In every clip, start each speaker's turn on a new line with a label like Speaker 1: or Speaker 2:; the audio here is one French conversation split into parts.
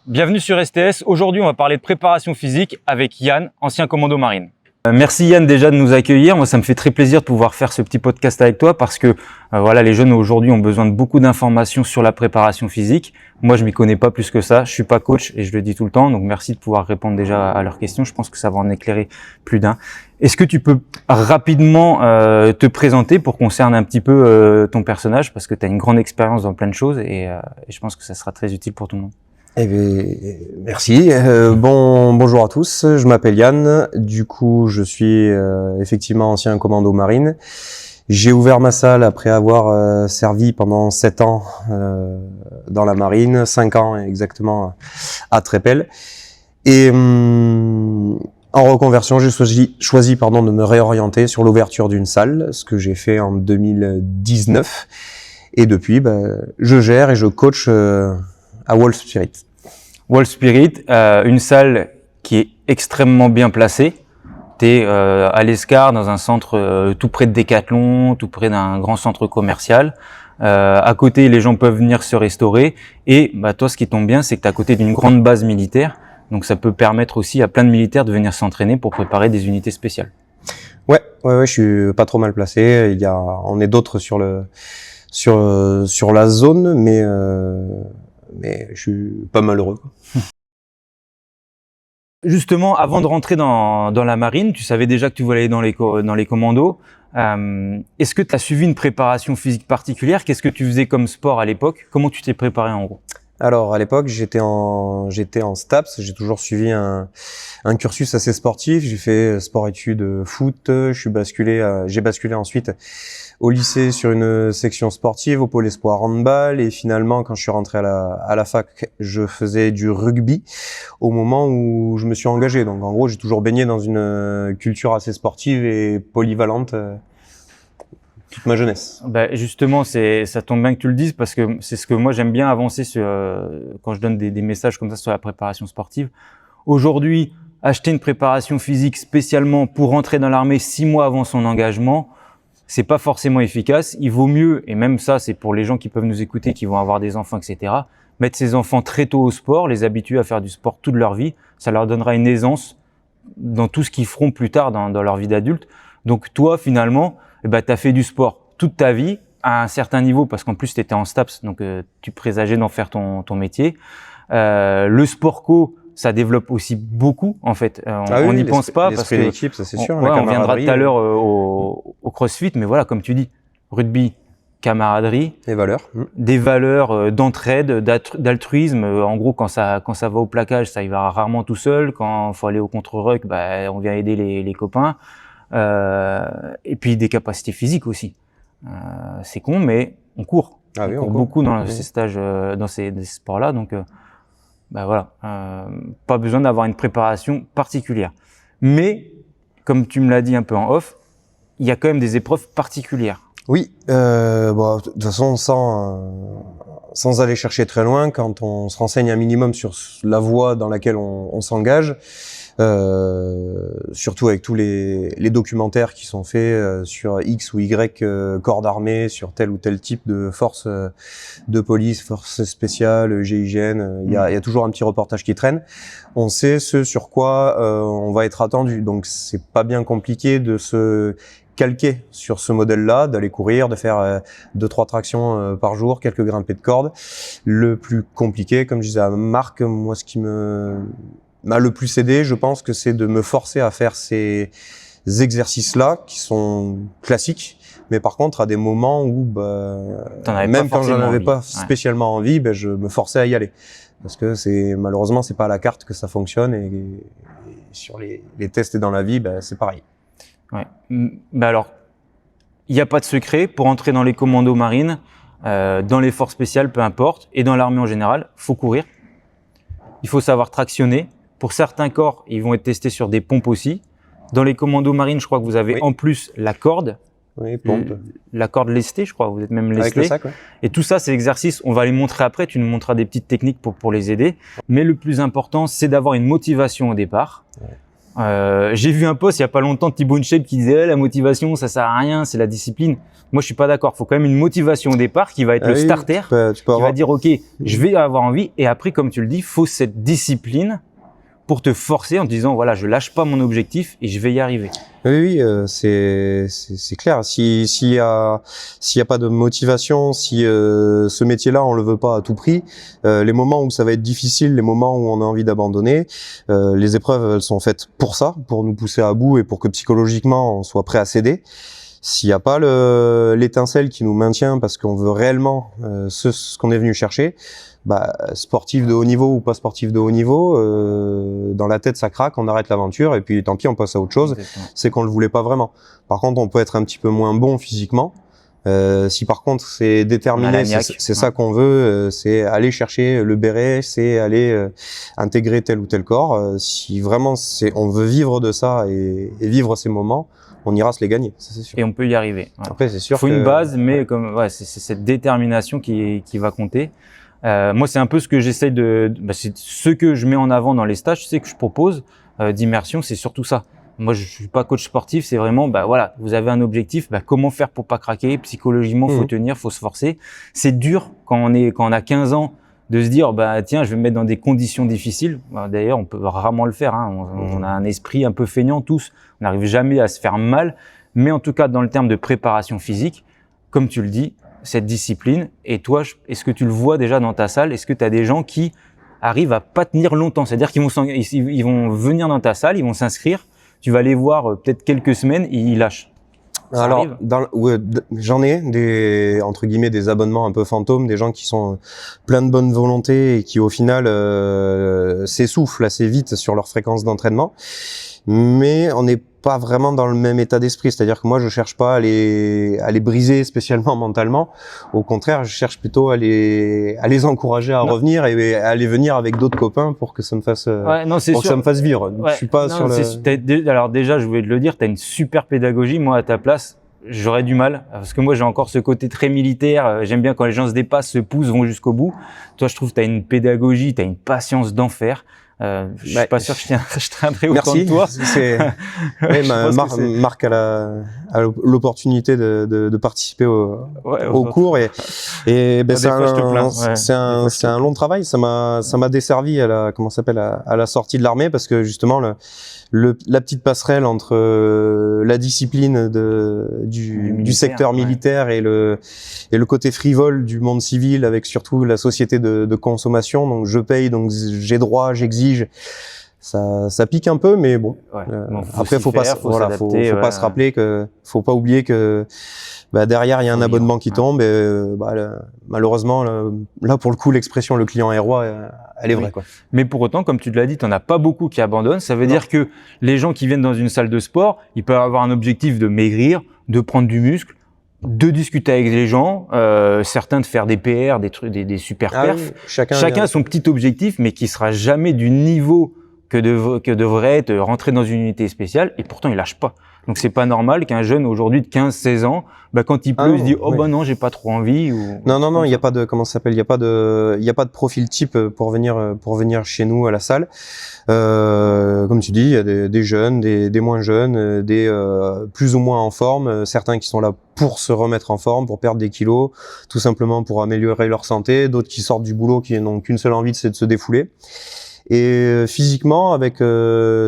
Speaker 1: Bienvenue sur STS. Aujourd'hui, on va parler de préparation physique avec Yann, ancien commando marine. Merci Yann déjà de nous accueillir. Moi, ça me fait très plaisir de pouvoir faire ce petit podcast avec toi parce que voilà, les jeunes aujourd'hui ont besoin de beaucoup d'informations sur la préparation physique. Moi, je m'y connais pas plus que ça. Je suis pas coach et je le dis tout le temps. Donc, merci de pouvoir répondre déjà à leurs questions. Je pense que ça va en éclairer plus d'un. Est-ce que tu peux rapidement te présenter pour qu'on cerne un petit peu ton personnage parce que tu as une grande expérience dans plein de choses et je pense que ça sera très utile pour tout le monde.
Speaker 2: Eh bien, merci. Bonjour à tous. Je m'appelle Yann. Du coup, je suis effectivement ancien commando marine. J'ai ouvert ma salle après avoir servi pendant 7 ans dans la marine, 5 ans exactement à Trépel. Et en reconversion, j'ai choisi de me réorienter sur l'ouverture d'une salle, ce que j'ai fait en 2019. Et depuis, je gère et je coach à Wolf Spirit.
Speaker 1: Wolf Spirit, une salle qui est extrêmement bien placée. Tu es à l'Escar, dans un centre tout près de Decathlon, tout près d'un grand centre commercial. À côté, les gens peuvent venir se restaurer. Et toi, ce qui tombe bien, c'est que tu es à côté d'une grande base militaire. Donc, ça peut permettre aussi à plein de militaires de venir s'entraîner pour préparer des unités spéciales.
Speaker 2: Ouais, je suis pas trop mal placé. On est d'autres sur la zone, mais je suis pas malheureux.
Speaker 1: Justement, avant de rentrer dans la marine, tu savais déjà que tu voulais aller dans les commandos. Est-ce que tu as suivi une préparation physique particulière? Qu'est-ce que tu faisais comme sport à l'époque? Comment tu t'es préparé en gros?
Speaker 2: Alors à l'époque, j'étais en STAPS. J'ai toujours suivi un cursus assez sportif. J'ai fait sport-études foot. J'ai basculé ensuite au lycée sur une section sportive, au pôle espoir handball, et finalement, quand je suis rentré à la fac, je faisais du rugby au moment où je me suis engagé. Donc, en gros, j'ai toujours baigné dans une culture assez sportive et polyvalente toute ma jeunesse.
Speaker 1: Justement, ça tombe bien que tu le dises parce que c'est ce que moi j'aime bien avancer quand je donne des messages comme ça sur la préparation sportive. Aujourd'hui, acheter une préparation physique spécialement pour rentrer dans l'armée 6 mois avant son engagement, c'est pas forcément efficace. Il vaut mieux, et même ça, c'est pour les gens qui peuvent nous écouter, qui vont avoir des enfants, etc., mettre ces enfants très tôt au sport, les habituer à faire du sport toute leur vie. Ça leur donnera une aisance dans tout ce qu'ils feront plus tard dans leur vie d'adulte. Donc toi, finalement, tu as fait du sport toute ta vie à un certain niveau, parce qu'en plus, tu étais en STAPS, donc tu présageais d'en faire ton métier. Le sport co, ça développe aussi beaucoup, en fait. On n'y pense pas parce que
Speaker 2: l'équipe, ça c'est sûr.
Speaker 1: On viendra tout à l'heure au CrossFit, mais voilà, comme tu dis, rugby, camaraderie, des valeurs d'entraide, d'altruisme. En gros, quand ça va au plaquage, ça y va rarement tout seul. Quand faut aller au contre-ruck, on vient aider les copains. Et puis des capacités physiques aussi. C'est con, mais on court. On court beaucoup dans ces stages, dans ces sports-là, donc. Voilà, pas besoin d'avoir une préparation particulière. Mais, comme tu me l'as dit un peu en off, il y a quand même des épreuves particulières.
Speaker 2: Oui, de toute façon, sans aller chercher très loin, quand on se renseigne un minimum sur la voie dans laquelle on s'engage, surtout avec tous les documentaires qui sont faits sur X ou Y corps d'armée, sur tel ou tel type de force de police, force spéciale, GIGN, il y a toujours un petit reportage qui traîne. On sait ce sur quoi on va être attendu, donc c'est pas bien compliqué de se calquer sur ce modèle-là, d'aller courir, de faire 2-3 tractions par jour, quelques grimpées de corde. Le plus compliqué, comme je disais à Marc, moi ce qui m'a le plus aidé, je pense que c'est de me forcer à faire ces exercices-là qui sont classiques, mais par contre à des moments où même quand j'en avais pas spécialement envie, je me forçais à y aller parce que malheureusement c'est pas à la carte que ça fonctionne et sur les tests et dans la vie c'est pareil.
Speaker 1: Ouais. Alors, il n'y a pas de secret pour entrer dans les commandos marines, dans les forces spéciales, peu importe, et dans l'armée en général, faut courir. Il faut savoir tractionner. Pour certains corps, ils vont être testés sur des pompes aussi. Dans les commandos marines, je crois que vous avez en plus la corde.
Speaker 2: Oui, pompe.
Speaker 1: La corde lestée, je crois. Vous êtes même lesté.
Speaker 2: Avec le sac, ouais.
Speaker 1: Et tout ça, ces exercices, on va les montrer après. Tu nous montreras des petites techniques pour les aider. Mais le plus important, c'est d'avoir une motivation au départ. Ouais. J'ai vu un post il y a pas longtemps de Thibaut InShape qui disait la motivation ça sert à rien, c'est la discipline. Moi je suis pas d'accord, faut quand même une motivation au départ qui va être le starter,
Speaker 2: tu peux
Speaker 1: qui va dire ok, je vais avoir envie, et après comme tu le dis, faut cette discipline pour te forcer en te disant voilà, je lâche pas mon objectif et je vais y arriver.
Speaker 2: Oui, c'est clair. S'il y a pas de motivation, si ce métier-là on le veut pas à tout prix, les moments où ça va être difficile, les moments où on a envie d'abandonner, les épreuves elles sont faites pour ça, pour nous pousser à bout et pour que psychologiquement on soit prêt à céder. S'il n'y a pas l'étincelle qui nous maintient parce qu'on veut réellement ce qu'on est venu chercher, sportif de haut niveau ou pas sportif de haut niveau, dans la tête ça craque, on arrête l'aventure et puis tant pis on passe à autre chose.
Speaker 1: Exactement.
Speaker 2: C'est qu'on le voulait pas vraiment. Par contre on peut être un petit peu moins bon physiquement. Si par contre c'est déterminé, c'est ça qu'on veut, c'est aller chercher le béret, c'est aller intégrer tel ou tel corps. Si vraiment on veut vivre de ça et vivre ces moments, on ira se les gagner, ça c'est sûr.
Speaker 1: Et on peut y arriver. Ouais.
Speaker 2: Après c'est sûr.
Speaker 1: Faut une base, mais comme c'est cette détermination qui va compter. Moi, c'est un peu ce que j'essaye c'est ce que je mets en avant dans les stages, tu sais, que je propose d'immersion, c'est surtout ça. Moi, je suis pas coach sportif, c'est vraiment, voilà, vous avez un objectif, comment faire pour pas craquer, psychologiquement, faut tenir, faut se forcer. C'est dur quand on a 15 ans de se dire, tiens, je vais me mettre dans des conditions difficiles. D'ailleurs, on peut rarement le faire, hein. On a un esprit un peu feignant tous, on n'arrive jamais à se faire mal, mais en tout cas, dans le terme de préparation physique, comme tu le dis, cette discipline. Et toi, est-ce que tu le vois déjà dans ta salle? Est-ce que tu as des gens qui arrivent à pas tenir longtemps? C'est-à-dire qu'ils vont venir dans ta salle, ils vont s'inscrire, tu vas les voir peut-être quelques semaines et ils lâchent. Ça
Speaker 2: Alors,
Speaker 1: arrive?
Speaker 2: j'en ai entre guillemets des abonnements un peu fantômes, des gens qui sont pleins de bonne volonté et qui au final s'essoufflent assez vite sur leur fréquence d'entraînement. Mais on n'est pas vraiment dans le même état d'esprit, c'est-à-dire que moi je cherche pas à les briser spécialement mentalement, au contraire je cherche plutôt à les encourager à revenir et à aller venir avec d'autres copains pour que ça me fasse ça me fasse vivre. Je suis pas sur
Speaker 1: alors déjà je voulais te le dire, tu as une super pédagogie. Moi à ta place j'aurais du mal parce que moi j'ai encore ce côté très militaire, j'aime bien quand les gens se dépassent, se poussent, vont jusqu'au bout. Toi je trouve que tu as une pédagogie, tu as une patience d'enfer. Je suis pas sûr que je tiendrai autant de toi.
Speaker 2: Marc a l'opportunité de participer au cours et c'est un long travail. Ça m'a desservi à la sortie de l'armée parce que justement la petite passerelle entre la discipline du secteur militaire et le côté frivole du monde civil avec surtout la société de consommation. Donc je paye, donc j'ai droit, j'exige. Ça pique un peu, mais bon. Après, faut pas se rappeler faut pas oublier que derrière il y a un abonnement qui tombe et malheureusement là pour le coup l'expression le client est roi elle est vraie quoi.
Speaker 1: Mais pour autant comme tu l'as dit, t'en as pas beaucoup qui abandonnent. Ça veut dire que les gens qui viennent dans une salle de sport, ils peuvent avoir un objectif de maigrir, de prendre du muscle, de discuter avec les gens, certains de faire des PR, des super perfs. Oui, chacun a son petit objectif, mais qui sera jamais du niveau que devrait être rentrer dans une unité spéciale, et pourtant il lâche pas. Donc c'est pas normal qu'un jeune aujourd'hui de 15-16 ans, quand il pleut, il se dit non, j'ai pas trop envie
Speaker 2: Non, il y a pas de il y a pas de profil type pour venir chez nous à la salle. Comme tu dis, il y a des jeunes, des moins jeunes, des plus ou moins en forme, certains qui sont là pour se remettre en forme, pour perdre des kilos, tout simplement pour améliorer leur santé, d'autres qui sortent du boulot qui n'ont qu'une seule envie, c'est de se défouler. Et physiquement, avec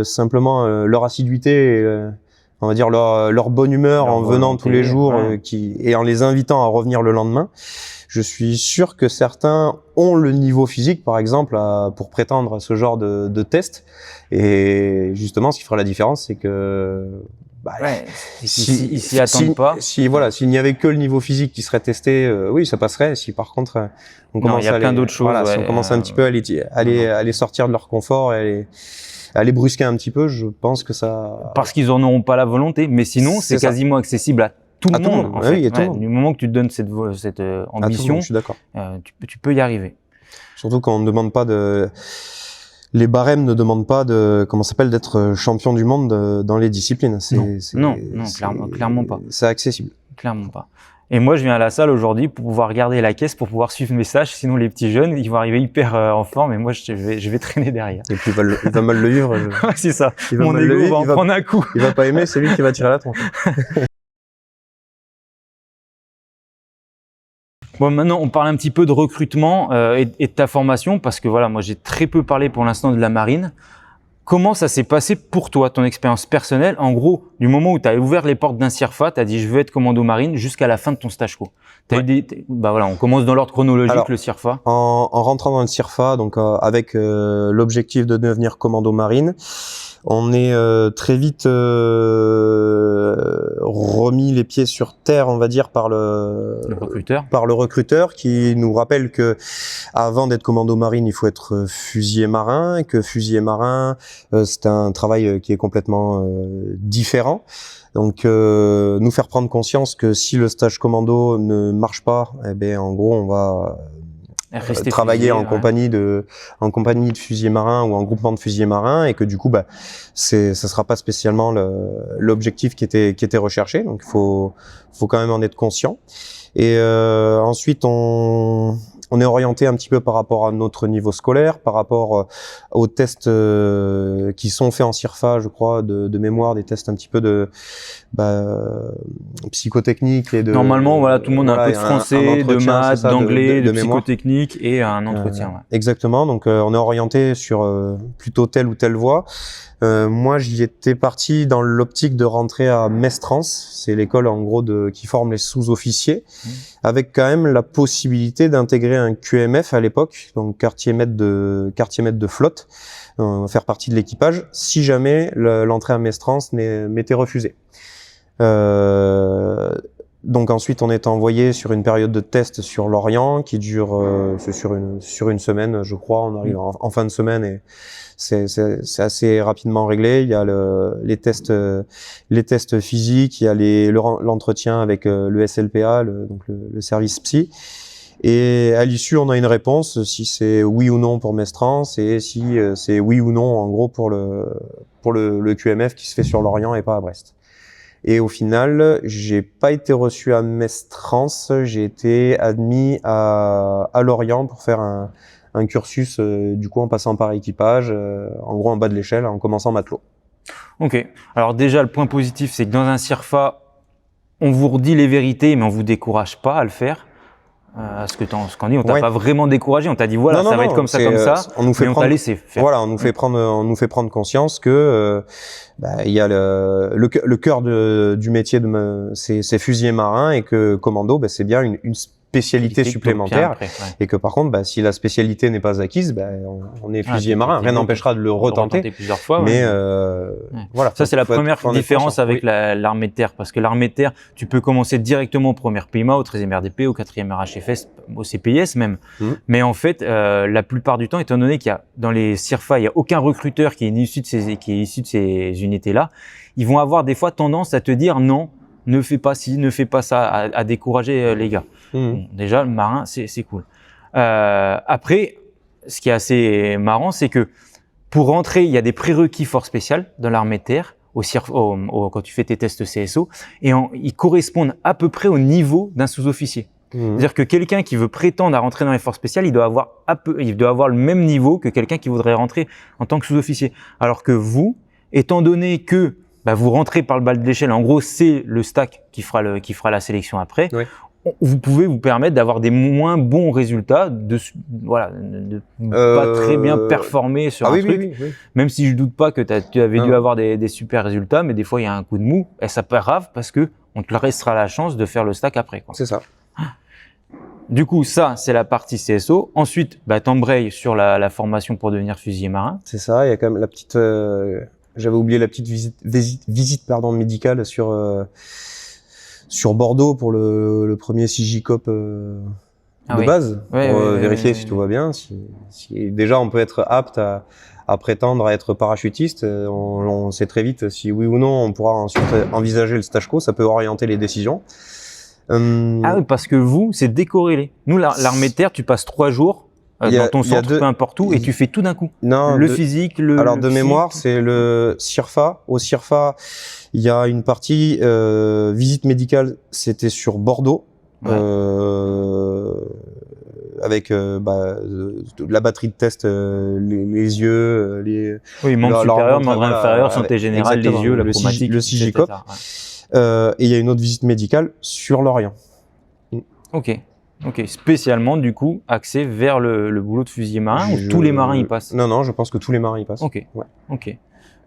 Speaker 2: simplement leur assiduité, et, on va dire leur bonne humeur en venant tous les jours et en les invitant à revenir le lendemain, je suis sûr que certains ont le niveau physique, par exemple, pour prétendre à ce genre de test. Et justement, ce qui fera la différence, c'est que
Speaker 1: ils s'y attendent pas.
Speaker 2: S'il n'y avait que le niveau physique qui serait testé, oui, ça passerait. Si par contre, on commence à plein d'autres choses, si on commence un petit peu à les sortir de leur confort et à les brusquer un petit peu, je pense que ça.
Speaker 1: Parce qu'ils en auront pas la volonté, mais sinon c'est quasiment accessible à tout le monde. En fait. Du moment que tu te donnes cette ambition,
Speaker 2: je suis d'accord.
Speaker 1: Tu peux y arriver.
Speaker 2: Surtout quand on ne demande pas les barèmes ne demandent pas d'être champion du monde dans les disciplines.
Speaker 1: Non, clairement pas.
Speaker 2: C'est accessible.
Speaker 1: Clairement pas. Et moi, je viens à la salle aujourd'hui pour pouvoir regarder la caisse, pour pouvoir suivre mes stages. Sinon, les petits jeunes, ils vont arriver hyper en forme et moi, je vais traîner derrière.
Speaker 2: Et puis il va mal le vivre.
Speaker 1: Ouais, c'est ça.
Speaker 2: Il va
Speaker 1: Mon
Speaker 2: mal le
Speaker 1: ego
Speaker 2: vivre,
Speaker 1: va en prendre un coup.
Speaker 2: Il va pas aimer, c'est lui qui va tirer la tronche.
Speaker 1: Bon, maintenant, on parle un petit peu de recrutement et de ta formation parce que voilà, moi, j'ai très peu parlé pour l'instant de la marine. Comment ça s'est passé pour toi, ton expérience personnelle? En gros, du moment où tu as ouvert les portes d'un CIRFA, tu as dit je veux être commando marine jusqu'à la fin de ton stage co. Bah voilà, on commence dans l'ordre chronologique. Alors, le CIRFA.
Speaker 2: En rentrant dans le CIRFA, donc avec l'objectif de devenir commando marine, on est très vite remis les pieds sur terre, on va dire, par le recruteur qui nous rappelle que avant d'être commando marine, il faut être fusilier marin, et que fusilier marin, c'est un travail qui est complètement différent. Donc, nous faire prendre conscience que si le stage commando ne marche pas, eh ben, en gros, on va travailler en compagnie de fusiliers marins ou en groupement de fusiliers marins, et que du coup, bah, ça sera pas spécialement l'objectif qui était recherché. Donc, faut quand même en être conscient. Et ensuite, on est orienté un petit peu par rapport à notre niveau scolaire, par rapport aux tests qui sont faits en CIRFA, je crois, de mémoire, des tests un petit peu de psychotechnique et de.
Speaker 1: Normalement, voilà, tout le monde a un peu de français, de maths, d'anglais, de psychotechnique et un entretien. Ouais.
Speaker 2: Exactement. Donc, on est orienté sur plutôt telle ou telle voie. Moi, j'y étais parti dans l'optique de rentrer à Mestrance. C'est l'école, en gros, qui forme les sous-officiers, avec quand même la possibilité d'intégrer un QMF à l'époque, donc quartier maître de flotte, faire partie de l'équipage, si jamais l'entrée à Mestrance m'était refusée. Donc ensuite, on est envoyé sur une période de test sur Lorient qui dure sur une semaine, je crois. On arrive en fin de semaine et c'est assez rapidement réglé. Il y a les tests physiques, il y a l'entretien avec le SLPA, donc le service psy. Et à l'issue, on a une réponse si c'est oui ou non pour Mestrance et si c'est oui ou non en gros pour le QMF qui se fait sur Lorient et pas à Brest. Et au final, j'ai pas été reçu à Mestrance, j'ai été admis à Lorient pour faire un cursus du coup en passant par équipage, en gros en bas de l'échelle, en commençant matelot.
Speaker 1: Ok. Alors déjà, le point positif, c'est que dans un CIRFA, on vous redit les vérités, mais on vous décourage pas à le faire. Ce qu'on dit, on t'a pas vraiment découragé, on t'a dit voilà, ça va être comme ça,
Speaker 2: on nous fait
Speaker 1: on t'a laissé faire.
Speaker 2: Voilà, on nous fait prendre conscience que il y a le cœur du métier c'est fusilier marin et que commando, c'est bien une spécialité supplémentaire
Speaker 1: après,
Speaker 2: et que par contre, si la spécialité n'est pas acquise, on est fusilier marin. Rien n'empêchera de le retenter
Speaker 1: plusieurs fois.
Speaker 2: Mais voilà.
Speaker 1: Ça, c'est la première différence avec l'armée de terre, parce que l'armée de terre, tu peux commencer directement au premier PIMA, au 13e RDP, au 4e RHFS, au CPIS même. Mais en fait, la plupart du temps, étant donné qu'il y a dans les CIRFA, il y a aucun recruteur qui est issu de ces unités-là, ils vont avoir des fois tendance à te dire non, ne fais pas ci, ne fais pas ça, à décourager les gars. Bon, déjà, le marin, c'est cool. Après, ce qui est assez marrant, c'est que pour rentrer, il y a des prérequis force spéciale dans l'armée de terre, quand tu fais tes tests CSO, et ils correspondent à peu près au niveau d'un sous-officier. C'est-à-dire que quelqu'un qui veut prétendre à rentrer dans les forces spéciales, il doit avoir le même niveau que quelqu'un qui voudrait rentrer en tant que sous-officier. Alors que vous, étant donné que vous rentrez par le bas de l'échelle, en gros, c'est le stack qui fera la sélection après. Oui. Vous pouvez vous permettre d'avoir des moins bons résultats, de pas très bien performer sur un truc. Oui. Même si je doute pas que tu avais dû avoir des super résultats, mais des fois il y a un coup de mou et ça pas grave parce que on te restera la chance de faire le stack après.
Speaker 2: C'est ça.
Speaker 1: Du coup, ça, c'est la partie CSO. Ensuite, t'embrayes sur la formation pour devenir fusilier marin.
Speaker 2: C'est ça. Il y a quand même la petite. J'avais oublié la petite visite médicale sur Bordeaux pour le premier CJCOP de base, pour vérifier si tout va bien. Si déjà on peut être apte à prétendre à être parachutiste, on sait très vite si oui ou non on pourra ensuite envisager le stage co, ça peut orienter les décisions.
Speaker 1: Ah oui, parce que vous, c'est décorrélé. Nous, l'armée de terre, tu passes 3 jours dans ton centre, peu importe où, et tu fais tout d'un coup.
Speaker 2: Non,
Speaker 1: physique,
Speaker 2: alors de mémoire, c'est le CIRFA. Au CIRFA, il y a une partie visite médicale, c'était sur Bordeaux. avec la batterie de test, les yeux,
Speaker 1: oui, membre supérieur, membre inférieur,
Speaker 2: voilà,
Speaker 1: santé générale, les yeux, la chromatique,
Speaker 2: le CIGCOP. Et il y a une autre visite médicale sur l'Orient.
Speaker 1: Ok, spécialement du coup axé vers le boulot de fusilier marin ou tous les marins y passent?
Speaker 2: Non, je pense que tous les marins y passent.
Speaker 1: Ok.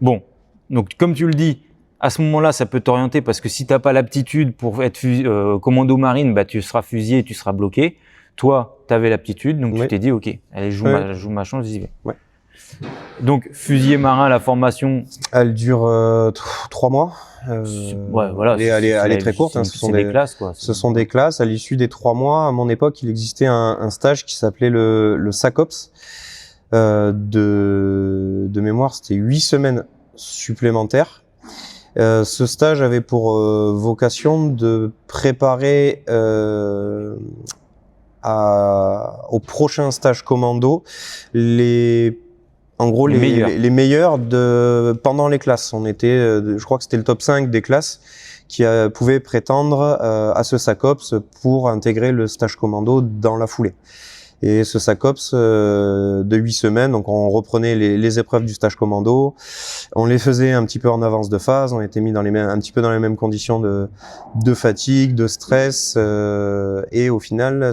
Speaker 1: Bon, donc comme tu le dis, à ce moment-là, ça peut t'orienter parce que si t'as pas l'aptitude pour être commando marine, bah tu seras fusillé, tu seras bloqué. Toi, tu avais l'aptitude, donc tu t'es dit, ok, allez, joue ma chance, j'y vais. Ouais. Donc, fusilier marin, la formation,
Speaker 2: elle dure 3 mois.
Speaker 1: voilà.
Speaker 2: Elle est très courte.
Speaker 1: Ce sont des classes, quoi.
Speaker 2: Ce sont des classes. À l'issue des 3 mois, à mon époque, il existait un stage qui s'appelait le SACOPS. De mémoire, c'était 8 semaines supplémentaires. Ce stage avait pour vocation de préparer au prochain stage commando les meilleurs pendant les classes. On était, je crois que c'était le top 5 des classes qui pouvaient prétendre à ce SACOPS pour intégrer le stage commando dans la foulée. Et ce SACOPS de 8 semaines, donc on reprenait les épreuves du stage commando, on les faisait un petit peu en avance de phase, on était mis un petit peu dans les mêmes conditions de fatigue, de stress, et au final,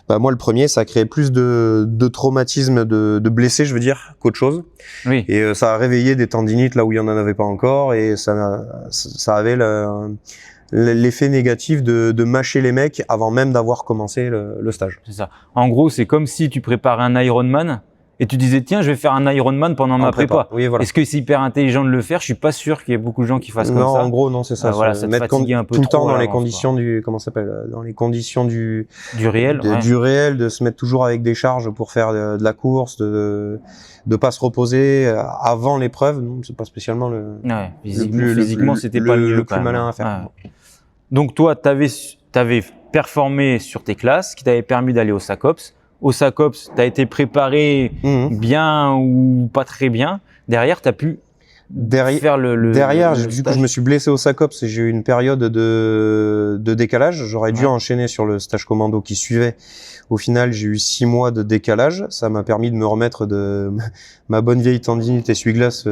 Speaker 2: moi le premier, ça a créé plus de traumatisme, de blessés, je veux dire, qu'autre chose.
Speaker 1: Oui.
Speaker 2: Et ça a réveillé des tendinites là où il y en avait pas encore, et ça avait l'effet négatif de mâcher les mecs avant même d'avoir commencé le stage.
Speaker 1: C'est ça. En gros, c'est comme si tu préparais un Ironman et tu disais, tiens, je vais faire un Ironman pendant ma prépa.
Speaker 2: Oui, voilà.
Speaker 1: Est-ce que c'est hyper intelligent de le faire? Je suis pas sûr qu'il y ait beaucoup de gens qui fassent comme ça.
Speaker 2: Non, en gros, non, c'est ça.
Speaker 1: Voilà, ça te fatigue un peu
Speaker 2: tout le temps
Speaker 1: trop
Speaker 2: dans les conditions dans les conditions du
Speaker 1: réel,
Speaker 2: du réel, de se mettre toujours avec des charges pour faire de la course, de pas se reposer avant l'épreuve. Non, c'est pas spécialement
Speaker 1: physiquement, c'était pas
Speaker 2: le plus malin à faire.
Speaker 1: Ouais. Donc toi, t'avais performé sur tes classes, qui t'avait permis d'aller au SACOPS. Au SACOPS, t'as été préparé bien ou pas très bien. Derrière, t'as pu faire
Speaker 2: Derrière, du coup, je me suis blessé au SACOPS et j'ai eu une période de décalage. J'aurais dû enchaîner sur le stage commando qui suivait. Au final, j'ai eu 6 mois de décalage. Ça m'a permis de me remettre de ma bonne vieille tendinite essuie-glace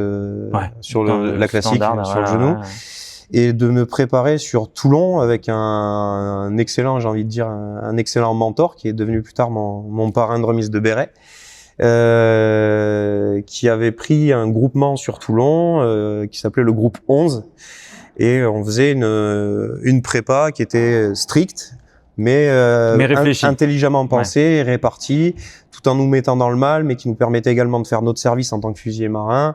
Speaker 2: sur la classique, sur le genou. Et de me préparer sur Toulon avec un excellent, j'ai envie de dire, un excellent mentor qui est devenu plus tard mon parrain de remise de béret, qui avait pris un groupement sur Toulon qui s'appelait le groupe 11, et on faisait une prépa qui était stricte, mais intelligemment pensée et répartie, tout en nous mettant dans le mal, mais qui nous permettait également de faire notre service en tant que fusilier marin.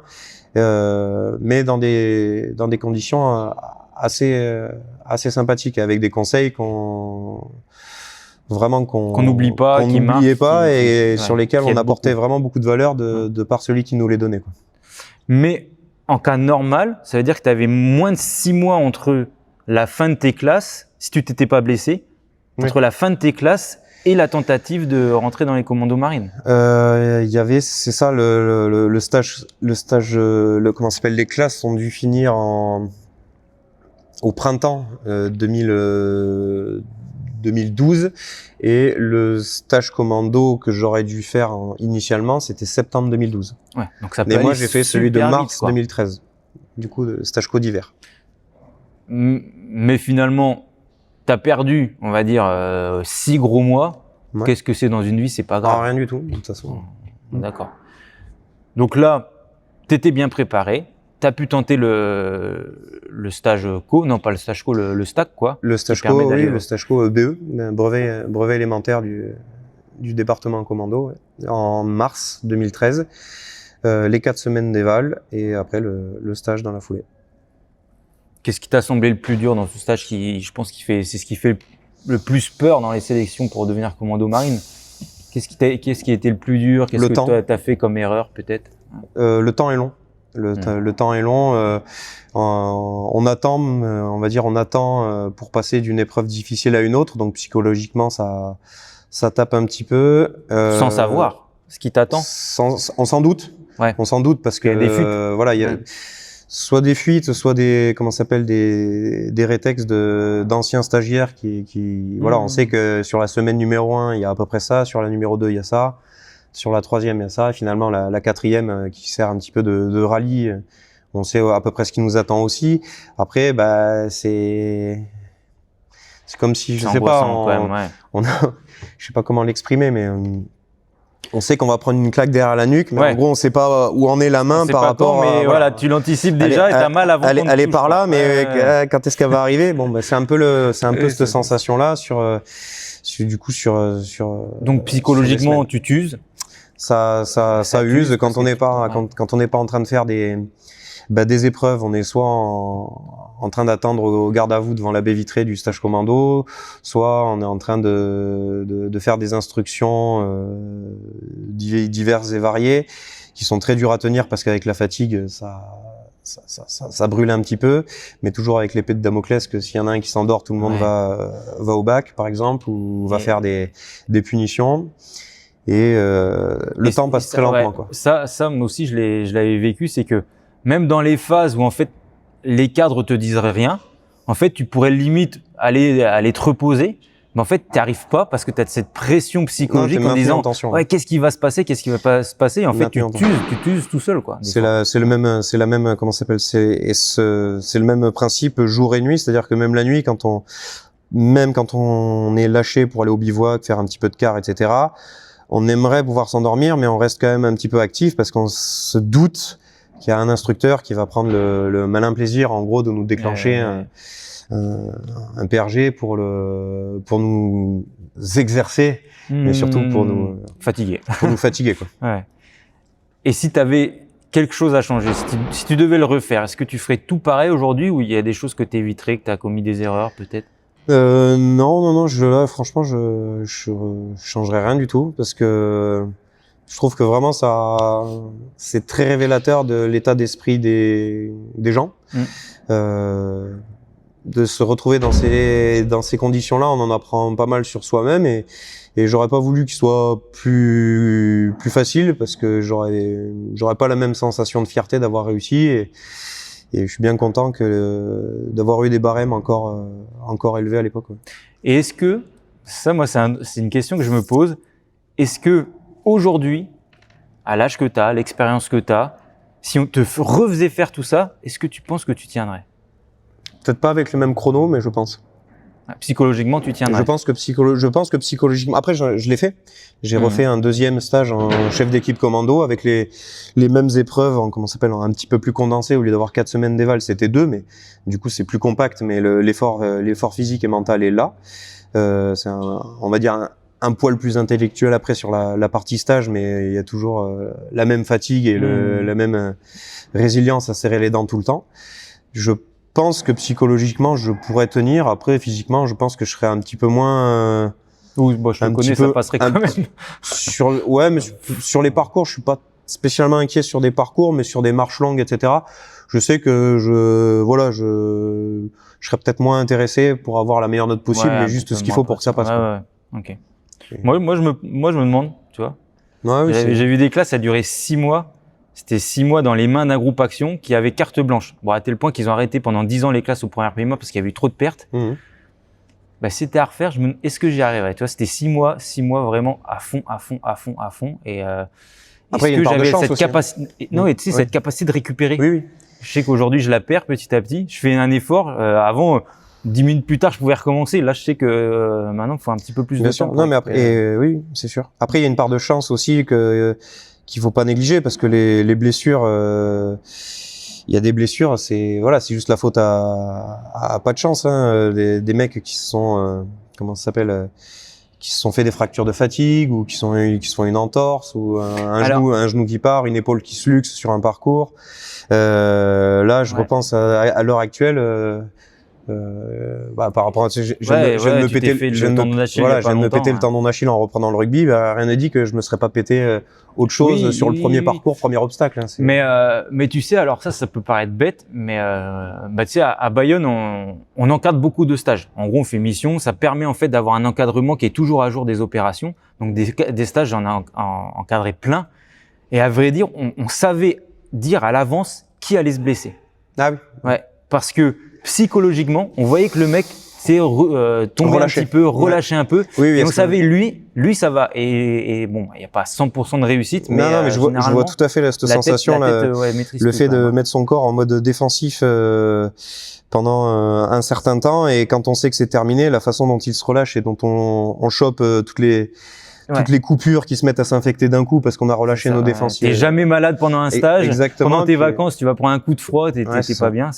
Speaker 2: Mais dans des conditions assez sympathiques, avec des conseils qu'on
Speaker 1: n'oublie pas,
Speaker 2: qu'on n'oubliait pas, et sur lesquels on apportait vraiment beaucoup de valeur de par celui qui nous les donnait, quoi.
Speaker 1: Mais en cas normal, ça veut dire que tu avais moins de 6 mois entre la fin de tes classes, si tu t'étais pas blessé, entre la fin de tes classes et la tentative de rentrer dans les commandos marines.
Speaker 2: Il y avait, c'est ça, le stage, comment ça s'appelle, les classes ont dû finir au printemps 2012, et le stage commando que j'aurais dû faire initialement, c'était septembre 2012.
Speaker 1: Ouais, donc ça peut
Speaker 2: Mais
Speaker 1: aller
Speaker 2: moi, j'ai fait celui de mars
Speaker 1: vite,
Speaker 2: 2013. Du coup, stage co d'hiver.
Speaker 1: Mais finalement, t'as perdu, on va dire, 6 gros mois. Ouais. Qu'est-ce que c'est dans une vie? C'est pas grave.
Speaker 2: Ah, rien du tout, de toute façon.
Speaker 1: D'accord. Donc là, t'étais bien préparé. T'as pu tenter le stage co, non pas le stage co, le STAC, quoi.
Speaker 2: Le stage co, oui, le stage co BE, brevet élémentaire du département commando, en mars 2013. Les 4 semaines d'éval, et après le stage dans la foulée.
Speaker 1: Qu'est-ce qui t'a semblé le plus dur dans ce stage je pense c'est ce qui fait le plus peur dans les sélections pour devenir commando marine? Qu'est-ce qui a été le plus dur? Qu'est-ce que t'as fait comme erreur, peut-être?
Speaker 2: Le temps est long. Le temps est long. On attend pour passer d'une épreuve difficile à une autre. Donc psychologiquement, ça tape un petit peu.
Speaker 1: Sans savoir ce qui t'attend.
Speaker 2: On s'en doute.
Speaker 1: Ouais.
Speaker 2: On s'en doute parce que
Speaker 1: il y a des fuites.
Speaker 2: voilà, soit des fuites, soit des des rétextes d'anciens stagiaires qui voilà, on sait que sur la semaine numéro 1, il y a à peu près ça, sur la numéro 2, il y a ça, sur la 3e, il y a ça, et finalement la 4e qui sert un petit peu de rallye, on sait à peu près ce qui nous attend aussi. Après, bah c'est comme si je sais pas, je sais pas comment l'exprimer, mais on sait qu'on va prendre une claque derrière la nuque, mais en gros, on sait pas où en est la main par rapport
Speaker 1: à... Mais voilà, tu l'anticipes déjà et t'as mal avant qu'on
Speaker 2: elle est par là, mais quand est-ce qu'elle va arriver? Bon, bah, c'est un peu cette sensation-là
Speaker 1: Donc, psychologiquement, tu t'uses?
Speaker 2: Ça use quand on n'est pas, quand on n'est pas en train de faire des épreuves, on est soit en train d'attendre au garde à vous devant la baie vitrée du stage commando, soit on est en train de faire des instructions diverses et variées qui sont très dures à tenir parce qu'avec la fatigue, ça brûle un petit peu, mais toujours avec l'épée de Damoclès que s'il y en a un qui s'endort, tout le monde va au bac, par exemple, ou va faire des punitions. Et le temps passe très lentement, quoi.
Speaker 1: Ça, moi aussi, je l'avais vécu, c'est que même dans les phases où en fait les cadres te disent rien, en fait tu pourrais limite aller te reposer, mais en fait tu n'y arrives pas parce que tu as cette pression psychologique en disant qu'est-ce qui va se passer, qu'est-ce qui va pas se passer, et en fait tu t'uses tout seul, quoi.
Speaker 2: C'est la même comment ça s'appelle, c'est le même principe jour et nuit, c'est-à-dire que même la nuit quand on est lâché pour aller au bivouac, faire un petit peu de car, etc. On aimerait pouvoir s'endormir, mais on reste quand même un petit peu actif parce qu'on se doute qu'il y a un instructeur qui va prendre le malin plaisir, en gros, de nous déclencher un PRG pour nous exercer, mais surtout pour nous
Speaker 1: fatiguer.
Speaker 2: Pour nous fatiguer, quoi.
Speaker 1: Ouais. Et si tu avais quelque chose à changer, si tu devais le refaire, est-ce que tu ferais tout pareil aujourd'hui ou il y a des choses que tu éviterais, que tu as commis des erreurs peut-être?
Speaker 2: Non, là, franchement, je changerais rien du tout parce que je trouve que vraiment c'est très révélateur de l'état d'esprit des gens. De se retrouver dans ces conditions-là, on en apprend pas mal sur soi-même et j'aurais pas voulu qu'il soit plus facile parce que j'aurais pas la même sensation de fierté d'avoir réussi et je suis bien content d'avoir eu des barèmes encore élevés à l'époque. Ouais.
Speaker 1: Et est-ce que, ça moi c'est une question que je me pose, est-ce que aujourd'hui, à l'âge que tu as, l'expérience que tu as, si on te refaisait faire tout ça, est-ce que tu penses que tu tiendrais?
Speaker 2: Peut-être pas avec le même chrono, mais je pense.
Speaker 1: Psychologiquement, tu tiendrais?
Speaker 2: Je pense que psychologiquement. Après, je l'ai fait. J'ai refait un deuxième stage en chef d'équipe commando avec les mêmes épreuves en un petit peu plus condensé. Au lieu d'avoir 4 semaines d'éval, c'était 2, mais du coup, c'est plus compact, mais l'effort physique et mental est là. C'est on va dire un poil plus intellectuel après sur la partie stage, mais il y a toujours la même fatigue et la même résilience à serrer les dents tout le temps. Je pense que psychologiquement je pourrais tenir. Après physiquement, je pense que je serais un petit peu moins.
Speaker 1: Oui, bon, je te connais, ça passerait quand même.
Speaker 2: Mais sur les parcours, je suis pas spécialement inquiet sur des parcours, mais sur des marches longues, etc. Je sais que je serais peut-être moins intéressé pour avoir la meilleure note possible, mais juste ce qu'il faut pour que ça passe.
Speaker 1: Ok. Moi, je me demande, tu vois. J'ai vu des classes, ça a duré 6 mois. C'était 6 mois dans les mains d'un groupe action qui avait carte blanche. Bon, à tel point qu'ils ont arrêté pendant 10 ans les classes au premier PMA parce qu'il y avait eu trop de pertes. Bah, c'était à refaire. Est-ce que j'y arriverais? Tu vois, c'était 6 mois vraiment à fond. Et
Speaker 2: après, il y a une part de chance
Speaker 1: cette capacité, non, et tu sais, cette capacité de récupérer.
Speaker 2: Oui.
Speaker 1: Je sais qu'aujourd'hui, je la perds petit à petit. Je fais un effort. Avant, 10 minutes plus tard, je pouvais recommencer. Là, je sais que maintenant, il faut un petit peu plus de temps.
Speaker 2: Non, mais après, oui, c'est sûr. Après, il y a une part de chance aussi qu'il faut pas négliger parce que les blessures, il y a des blessures, c'est juste la faute à pas de chance, hein. Des mecs qui se sont qui se sont fait des fractures de fatigue ou qui se font une entorse ou un genou qui part, une épaule qui se luxe sur un parcours. Là, je repense à l'heure actuelle. Par rapport à je viens de me péter le tendon d'Achille en reprenant le rugby, rien ne dit que je me serais pas pété autre chose sur le premier parcours, premier obstacle, hein,
Speaker 1: mais tu sais, alors ça peut paraître bête, mais tu sais, à Bayonne on encadre beaucoup de stages. En gros, on fait mission, ça permet en fait d'avoir un encadrement qui est toujours à jour des opérations. Donc des stages, j'en ai encadré plein, et à vrai dire, on savait dire à l'avance qui allait se blesser.
Speaker 2: Ah oui.
Speaker 1: Ouais, parce que psychologiquement, on voyait que le mec tombé un petit peu, relâché un peu.
Speaker 2: Oui, oui,
Speaker 1: Et on savait, lui, ça va. Et bon, il n'y a pas 100% de réussite, mais,
Speaker 2: non, mais je vois
Speaker 1: généralement,
Speaker 2: tout à fait cette sensation,
Speaker 1: maîtrise
Speaker 2: le
Speaker 1: tout,
Speaker 2: fait
Speaker 1: quand même,
Speaker 2: de
Speaker 1: hein.
Speaker 2: mettre son corps en mode défensif pendant un certain temps, et quand on sait que c'est terminé, la façon dont il se relâche et dont on chope toutes les coupures qui se mettent à s'infecter d'un coup parce qu'on a relâché nos défenses.
Speaker 1: T'es jamais malade pendant un stage.
Speaker 2: Exactement.
Speaker 1: Pendant tes vacances, tu vas prendre un coup de froid, t'es pas bien.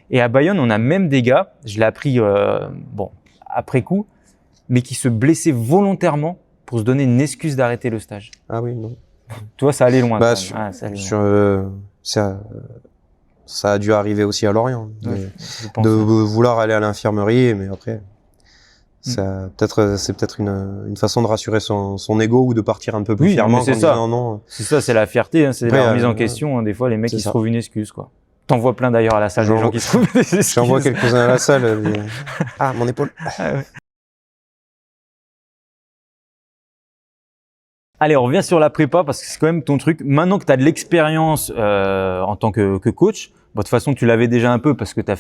Speaker 1: Et à Bayonne, on a même des gars, je l'ai appris après coup, mais qui se blessaient volontairement pour se donner une excuse d'arrêter le stage.
Speaker 2: Ah oui, non.
Speaker 1: Toi, ça allait loin.
Speaker 2: Bah, ça a dû arriver aussi à Lorient,
Speaker 1: je pense,
Speaker 2: de vouloir aller à l'infirmerie, mais après, c'est peut-être une façon de rassurer son ego ou de partir un peu plus fièrement.
Speaker 1: C'est ça. Non. C'est ça, c'est la fierté, hein, c'est la remise en question. Hein, des fois, les mecs, ils se trouvent une excuse, quoi. T'en vois plein d'ailleurs à la salle, des gens qui se trouvent des excuses.
Speaker 2: J'en vois quelques-uns à la salle. Ah, mon épaule.
Speaker 1: Ah, ouais. Allez, on revient sur la prépa parce que c'est quand même ton truc. Maintenant que tu as de l'expérience en tant que coach, de toute façon, tu l'avais déjà un peu parce que tu as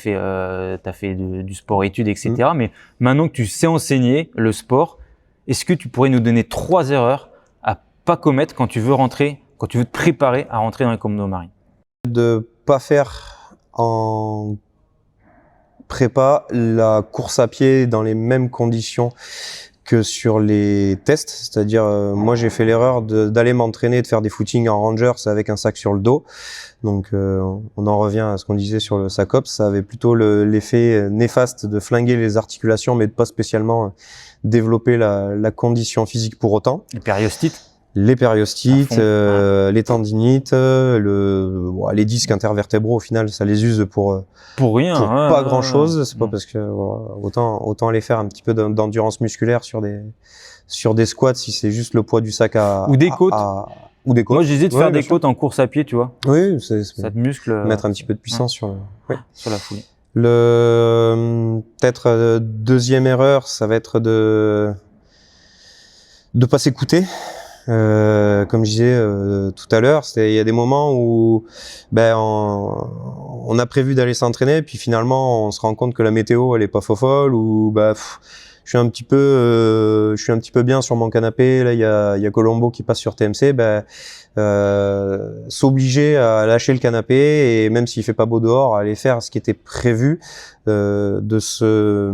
Speaker 1: fait du sport-études, etc. Mais maintenant que tu sais enseigner le sport, est-ce que tu pourrais nous donner 3 erreurs à pas commettre quand tu veux te préparer à rentrer dans les commandos marines?
Speaker 2: De pas faire en prépa la course à pied dans les mêmes conditions que sur les tests, c'est-à-dire moi j'ai fait l'erreur d'aller m'entraîner, de faire des footings en Rangers avec un sac sur le dos. Donc on en revient à ce qu'on disait sur le SACOPS, ça avait plutôt l'effet néfaste de flinguer les articulations, mais de pas spécialement développer la condition physique pour autant.
Speaker 1: Les périostites,
Speaker 2: les tendinites, les disques intervertébraux, au final, ça les use pour
Speaker 1: rien,
Speaker 2: pour pas grand chose. C'est pas parce que autant aller faire un petit peu d'endurance musculaire sur des squats si c'est juste le poids du sac
Speaker 1: ou des côtes.
Speaker 2: Ou des côtes.
Speaker 1: Moi, j'hésite de faire des côtes en course à pied, tu vois.
Speaker 2: Oui,
Speaker 1: ça te muscle.
Speaker 2: Mettre un petit peu de puissance sur
Speaker 1: la foulée.
Speaker 2: Peut-être deuxième erreur, ça va être de pas s'écouter. Comme je disais tout à l'heure, il y a des moments où on a prévu d'aller s'entraîner, puis finalement on se rend compte que la météo elle est pas folle, ou je suis un petit peu bien sur mon canapé, là il y a Colombo qui passe sur TMC, s'obliger à lâcher le canapé et même s'il fait pas beau dehors, à aller faire ce qui était prévu, de se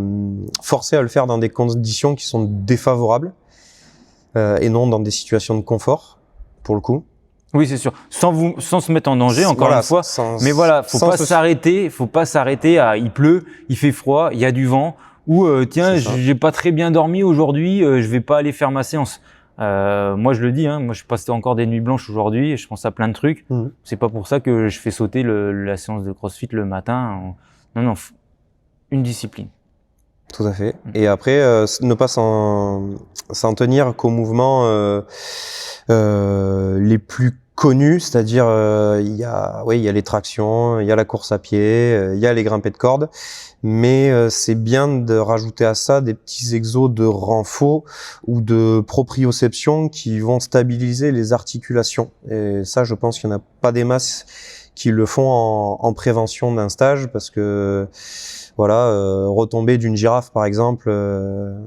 Speaker 2: forcer à le faire dans des conditions qui sont défavorables. Et non dans des situations de confort, pour le coup.
Speaker 1: Oui, c'est sûr. Sans se mettre en danger, encore une fois. Mais voilà, faut pas s'arrêter à il pleut, il fait froid, il y a du vent, ou tiens, j'ai pas très bien dormi aujourd'hui, je vais pas aller faire ma séance. Moi, je le dis, hein, moi, je passe encore des nuits blanches aujourd'hui et je pense à plein de trucs. C'est pas pour ça que je fais sauter la séance de CrossFit le matin. Non, une discipline.
Speaker 2: Tout à fait. Et après, ne pas s'en tenir qu'aux mouvements les plus connus, c'est-à-dire il y a les tractions, il y a la course à pied, il y a les grimpées de cordes, mais c'est bien de rajouter à ça des petits exos de renfort ou de proprioception qui vont stabiliser les articulations. Et ça, je pense qu'il n'y en a pas des masses qui le font en prévention d'un stage, parce que retomber d'une girafe par exemple,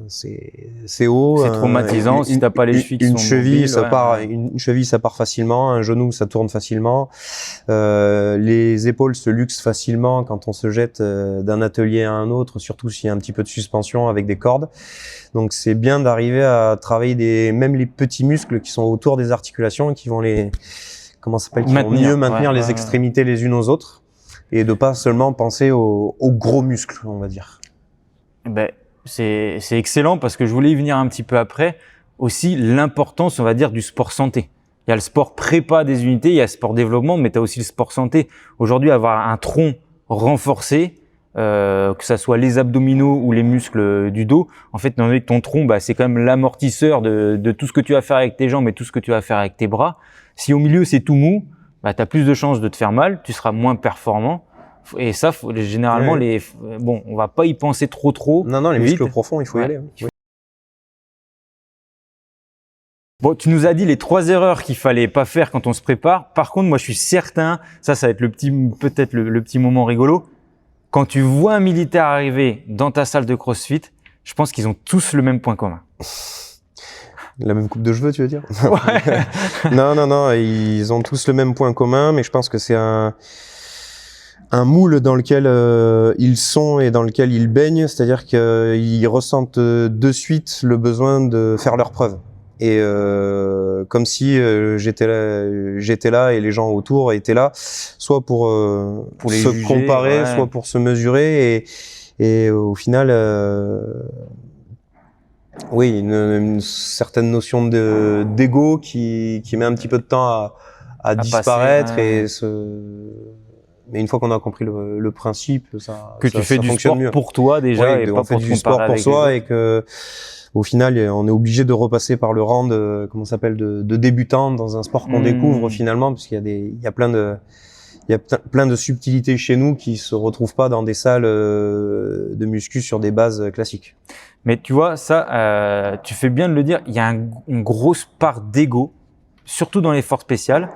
Speaker 2: c'est haut.
Speaker 1: C'est traumatisant si t'as pas les chevilles qui sont
Speaker 2: mobiles, une cheville ça part facilement, un genou ça tourne facilement, les épaules se luxent facilement quand on se jette d'un atelier à un autre, surtout s'il y a un petit peu de suspension avec des cordes. Donc c'est bien d'arriver à travailler même les petits muscles qui sont autour des articulations et qui vont mieux maintenir les extrémités les unes aux autres. Et de pas seulement penser aux gros muscles, on va dire.
Speaker 1: C'est excellent, parce que je voulais y venir un petit peu après. Aussi, l'importance, on va dire, du sport santé. Il y a le sport prépa des unités, il y a le sport développement, mais tu as aussi le sport santé. Aujourd'hui, avoir un tronc renforcé, que ça soit les abdominaux ou les muscles du dos, en fait, ton tronc, c'est quand même l'amortisseur de tout ce que tu vas faire avec tes jambes et tout ce que tu vas faire avec tes bras. Si au milieu, c'est tout mou, tu as plus de chances de te faire mal, tu seras moins performant. Et ça, généralement, on va pas y penser trop.
Speaker 2: Non, les muscles profonds, il faut y aller.
Speaker 1: Bon, tu nous as dit les 3 erreurs qu'il fallait pas faire quand on se prépare. Par contre, moi, je suis certain, ça va être peut-être le petit moment rigolo. Quand tu vois un militaire arriver dans ta salle de CrossFit, je pense qu'ils ont tous le même point commun.
Speaker 2: La même coupe de cheveux, tu veux dire?
Speaker 1: Ouais.
Speaker 2: Non, ils ont tous le même point commun, mais je pense que c'est un moule dans lequel ils sont et dans lequel ils baignent, c'est-à-dire qu'ils ressentent de suite le besoin de faire leurs preuves. Et comme si j'étais là et les gens autour étaient là, soit pour
Speaker 1: les
Speaker 2: se
Speaker 1: juger,
Speaker 2: comparer,
Speaker 1: ouais.
Speaker 2: soit pour se mesurer, et au final, oui, une certaine notion d'ego qui met un petit peu de temps à disparaître
Speaker 1: passer, ouais.
Speaker 2: Mais une fois qu'on a compris le principe, ça
Speaker 1: Que tu fais du
Speaker 2: fonctionne
Speaker 1: sport
Speaker 2: mieux.
Speaker 1: pour toi déjà,
Speaker 2: Oui,
Speaker 1: et
Speaker 2: on
Speaker 1: pas
Speaker 2: fait
Speaker 1: pour te
Speaker 2: du sport
Speaker 1: comparer
Speaker 2: pour
Speaker 1: avec
Speaker 2: soi,
Speaker 1: les
Speaker 2: et
Speaker 1: autres.
Speaker 2: que au final, on est obligé de repasser par le rang de de débutant dans un sport qu'on découvre finalement, parce qu'il y a plein de subtilités chez nous qui se retrouvent pas dans des salles de muscu sur des bases classiques.
Speaker 1: Mais tu vois, ça, tu fais bien de le dire, il y a une grosse part d'ego, surtout dans les forces spéciales.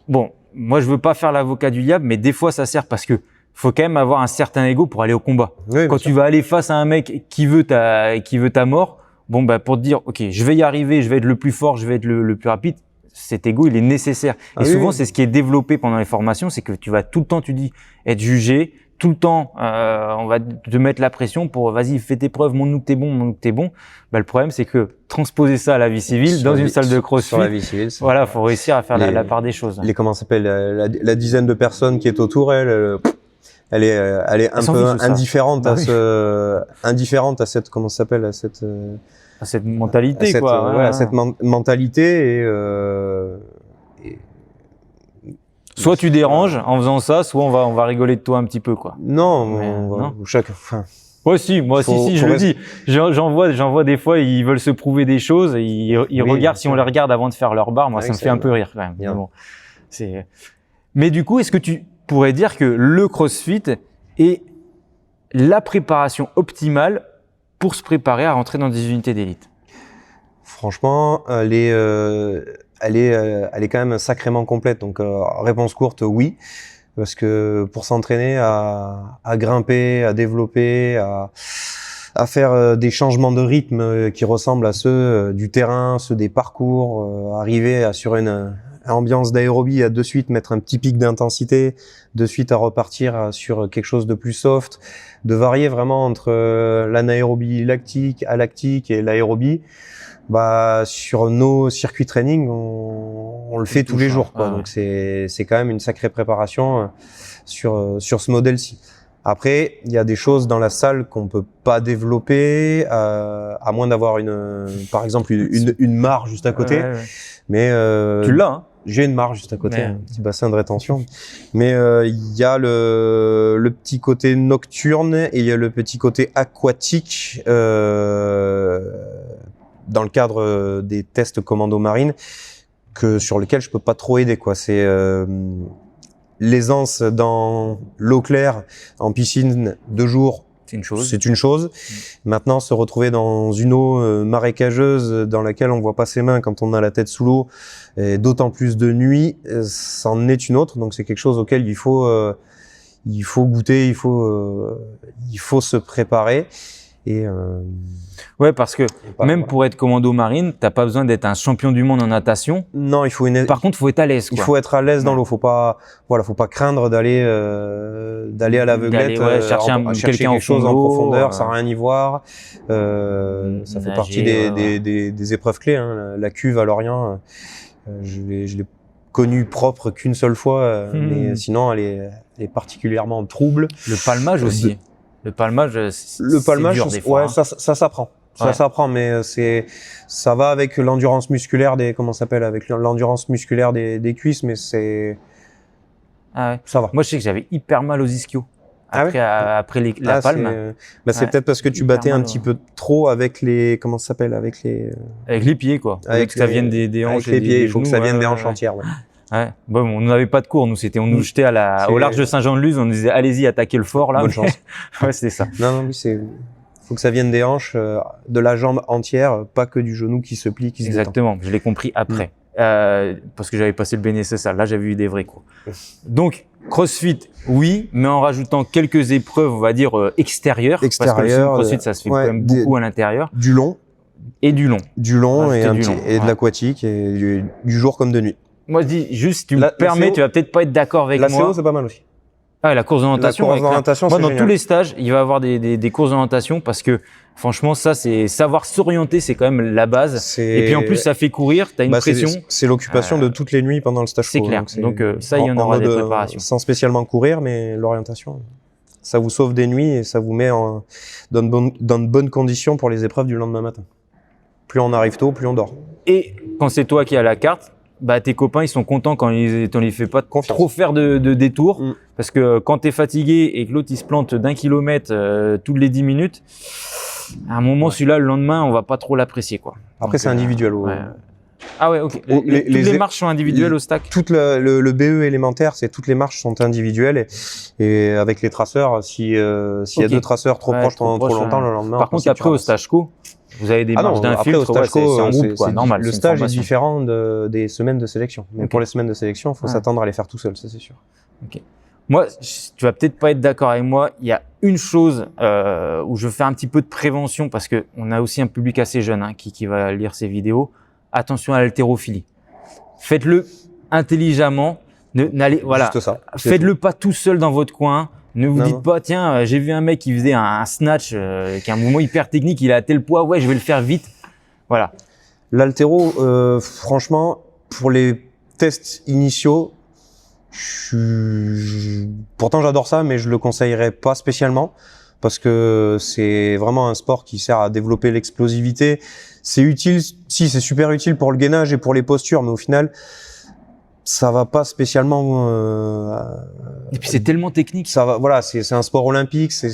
Speaker 1: Bon, moi, je veux pas faire l'avocat du diable, mais des fois, ça sert parce que faut quand même avoir un certain ego pour aller au combat.
Speaker 2: Oui,
Speaker 1: Quand tu vas aller face à un mec qui veut ta mort, bon, bah, pour te dire, OK, je vais y arriver, je vais être le plus fort, je vais être le plus rapide, cet ego, il est nécessaire.
Speaker 2: Ah
Speaker 1: Et
Speaker 2: oui,
Speaker 1: souvent,
Speaker 2: oui.
Speaker 1: c'est ce qui est développé pendant les formations, c'est que tu vas tout le temps, tu dis, être jugé, tout le temps, on va te mettre la pression pour, vas-y, fais tes preuves, montre-nous que t'es bon, montre-nous que t'es bon. Bah, le problème, c'est que transposer ça à la vie civile, dans une salle de CrossFit,
Speaker 2: sur la vie civile,
Speaker 1: voilà, faut réussir à faire
Speaker 2: les-
Speaker 1: la part des choses.
Speaker 2: comment ça s'appelle, la dizaine de personnes qui est autour, elle est un
Speaker 1: s'en
Speaker 2: peu
Speaker 1: fiche de ça.
Speaker 2: indifférente
Speaker 1: Bah oui.
Speaker 2: indifférente à cette, comment ça s'appelle, à cette
Speaker 1: Cette mentalité, quoi.
Speaker 2: voilà,
Speaker 1: Ouais.
Speaker 2: cette mentalité, et
Speaker 1: Soit tu déranges en faisant ça, soit on va rigoler de toi un petit peu, quoi.
Speaker 2: non,
Speaker 1: Mais, non.
Speaker 2: enfin,
Speaker 1: Moi aussi, si, je le dis. J'en vois des fois, ils veulent se prouver des choses, et ils
Speaker 2: Oui,
Speaker 1: regardent,
Speaker 2: bien
Speaker 1: si
Speaker 2: sûr.
Speaker 1: on les regarde avant de faire leur barre, moi,
Speaker 2: Oui,
Speaker 1: ça me
Speaker 2: c'est
Speaker 1: fait un
Speaker 2: bien.
Speaker 1: peu rire, quand même.
Speaker 2: Bien.
Speaker 1: Mais bon, mais du coup, est-ce que tu pourrais dire que le CrossFit est la préparation optimale pour se préparer à rentrer dans des unités d'élite?
Speaker 2: Franchement, elle est quand même sacrément complète. Donc, réponse courte, oui. Parce que pour s'entraîner à grimper, à développer, à faire des changements de rythme qui ressemblent à ceux du terrain, ceux des parcours, arriver à sur une ambiance d'aérobie, à de suite mettre un petit pic d'intensité, de suite à repartir sur quelque chose de plus soft, de varier vraiment entre l'anaérobie lactique, alactique et l'aérobie. Bah, sur nos circuits training, on le fait tous les jours, quoi.
Speaker 1: Ah ouais.
Speaker 2: Donc c'est quand même une sacrée préparation sur ce modèle-ci. Après, il y a des choses dans la salle qu'on peut pas développer, à moins d'avoir par exemple une mare juste à côté.
Speaker 1: Ouais.
Speaker 2: Mais
Speaker 1: Tu l'as, hein?
Speaker 2: j'ai une mare juste à côté,
Speaker 1: Mais-
Speaker 2: un petit bassin de rétention. Mais il y a le petit côté nocturne et il y a le petit côté aquatique dans le cadre des tests commando marine, sur lequel je peux pas trop aider, quoi. C'est l'aisance dans l'eau claire en piscine de jour.
Speaker 1: C'est une chose.
Speaker 2: C'est une chose. Maintenant, se retrouver dans une eau marécageuse dans laquelle on voit pas ses mains quand on a la tête sous l'eau, et d'autant plus de nuit, c'en est une autre. Donc c'est quelque chose auquel il faut goûter, il faut se préparer. Et
Speaker 1: Ouais, parce que
Speaker 2: voilà,
Speaker 1: même
Speaker 2: voilà.
Speaker 1: pour être commando marine, t'as pas besoin d'être un champion du monde en natation.
Speaker 2: Non, il faut
Speaker 1: Par contre, faut être à l'aise,
Speaker 2: il
Speaker 1: quoi.
Speaker 2: faut être à l'aise dans
Speaker 1: Ouais.
Speaker 2: l'eau. Faut pas craindre d'aller à l'aveuglette,
Speaker 1: D'aller, chercher quelqu'un
Speaker 2: quelque
Speaker 1: au
Speaker 2: chose
Speaker 1: fond
Speaker 2: en
Speaker 1: de l'eau,
Speaker 2: profondeur sans rien y voir. Ça fait
Speaker 1: nager,
Speaker 2: partie
Speaker 1: ouais.
Speaker 2: des épreuves clés, hein. La cuve à Lorient, je l'ai connue propre qu'une seule fois, mais sinon elle est particulièrement trouble.
Speaker 1: Le palmage aussi. Le palmage,
Speaker 2: Le palmage,
Speaker 1: c'est dur des fois.
Speaker 2: ouais,
Speaker 1: Hein.
Speaker 2: ça s'apprend. Ça
Speaker 1: Ouais.
Speaker 2: s'apprend, mais ça va avec l'endurance musculaire avec l'endurance musculaire des cuisses, mais
Speaker 1: Ah ouais.
Speaker 2: ça va.
Speaker 1: Moi, je sais que j'avais hyper mal aux ischios
Speaker 2: Ah ouais?
Speaker 1: après la palme,
Speaker 2: C'est
Speaker 1: Ouais.
Speaker 2: peut-être parce que tu
Speaker 1: Hyper
Speaker 2: battais un
Speaker 1: mal,
Speaker 2: petit
Speaker 1: ouais.
Speaker 2: peu trop avec avec
Speaker 1: avec les pieds, quoi.
Speaker 2: avec
Speaker 1: Que ça
Speaker 2: les-
Speaker 1: vienne des hanches
Speaker 2: avec les
Speaker 1: et
Speaker 2: pieds.
Speaker 1: des
Speaker 2: Il faut que
Speaker 1: genoux,
Speaker 2: ça vienne
Speaker 1: ouais,
Speaker 2: des
Speaker 1: ouais,
Speaker 2: hanches
Speaker 1: ouais.
Speaker 2: entières. Ouais.
Speaker 1: Ouais. Bon, on n'avait pas de cours, nous. On nous jetait au large de Saint-Jean-de-Luz, on nous disait, allez-y, attaquez le fort, là.
Speaker 2: Bonne
Speaker 1: Mais-
Speaker 2: chance.
Speaker 1: Ouais, c'était ça.
Speaker 2: Non, oui, Faut que ça vienne des hanches, de la jambe entière, pas que du genou qui se plie, qui se détend.
Speaker 1: Exactement, je l'ai compris après. Parce que j'avais passé le BNSSA, là j'avais eu des vrais cours. Donc, CrossFit, oui, mais en rajoutant quelques épreuves, on va dire, extérieures. Parce que le CrossFit, ça se fait quand même beaucoup à l'intérieur.
Speaker 2: Du long.
Speaker 1: Et du long.
Speaker 2: Du long et de l'aquatique et du jour comme de nuit.
Speaker 1: Moi, je dis juste, tu me permets, tu vas peut-être pas être d'accord avec moi.
Speaker 2: La CO, c'est pas mal aussi.
Speaker 1: Ah, la course d'orientation.
Speaker 2: La course d'orientation,
Speaker 1: moi,
Speaker 2: c'est
Speaker 1: dans
Speaker 2: génial.
Speaker 1: tous les stages, il va y avoir des courses d'orientation parce que, franchement, ça, c'est savoir s'orienter, c'est quand même la base. Et puis, en plus, ça fait courir, tu as une pression.
Speaker 2: C'est l'occupation de toutes les nuits pendant le stage.
Speaker 1: C'est clair. Donc, ça, il y en aura des préparations.
Speaker 2: Sans spécialement courir, mais l'orientation, ça vous sauve des nuits et ça vous met dans de bonnes conditions pour les épreuves du lendemain matin. Plus on arrive tôt, plus on dort.
Speaker 1: Et quand c'est toi qui as la carte, bah, tes copains, ils sont contents quand on les fait pas trop faire de détours. Parce que quand tu es fatigué et que l'autre, il se plante d'1 kilomètre toutes les 10 minutes, à un moment, celui-là, le lendemain, on va pas trop l'apprécier, quoi.
Speaker 2: Après, c'est individuel.
Speaker 1: Ah ouais, ok. Toutes les marches sont individuelles au stack?
Speaker 2: Tout le BE élémentaire, toutes les marches sont individuelles et avec les traceurs, s'il y a deux traceurs trop proches pendant trop longtemps, le lendemain.
Speaker 1: Par contre, après, au stage co, vous avez des marches d'un filtre, c'est en groupe, quoi, normal.
Speaker 2: Le stage est différent des semaines de sélection. Mais pour les semaines de sélection, il faut s'attendre à les faire tout seul, ça c'est sûr.
Speaker 1: Ok. Moi, tu vas peut-être pas être d'accord avec moi. Il y a une chose où je fais un petit peu de prévention parce que on a aussi un public assez jeune qui va lire ces vidéos. Attention à l'haltérophilie. Faites-le intelligemment. Voilà.
Speaker 2: Juste ça.
Speaker 1: Faites-le pas tout seul dans votre coin. Ne vous dites pas, tiens, j'ai vu un mec qui faisait un snatch, qui a un mouvement hyper technique, il a tel poids, ouais, je vais le faire vite. Voilà.
Speaker 2: L'haltéro, franchement, pour les tests initiaux, pourtant j'adore ça, mais je le conseillerais pas spécialement parce que c'est vraiment un sport qui sert à développer l'explosivité. C'est utile, si c'est super utile pour le gainage et pour les postures, mais au final, ça va pas spécialement.
Speaker 1: Et puis c'est tellement technique.
Speaker 2: Ça va, voilà, c'est un sport olympique, c'est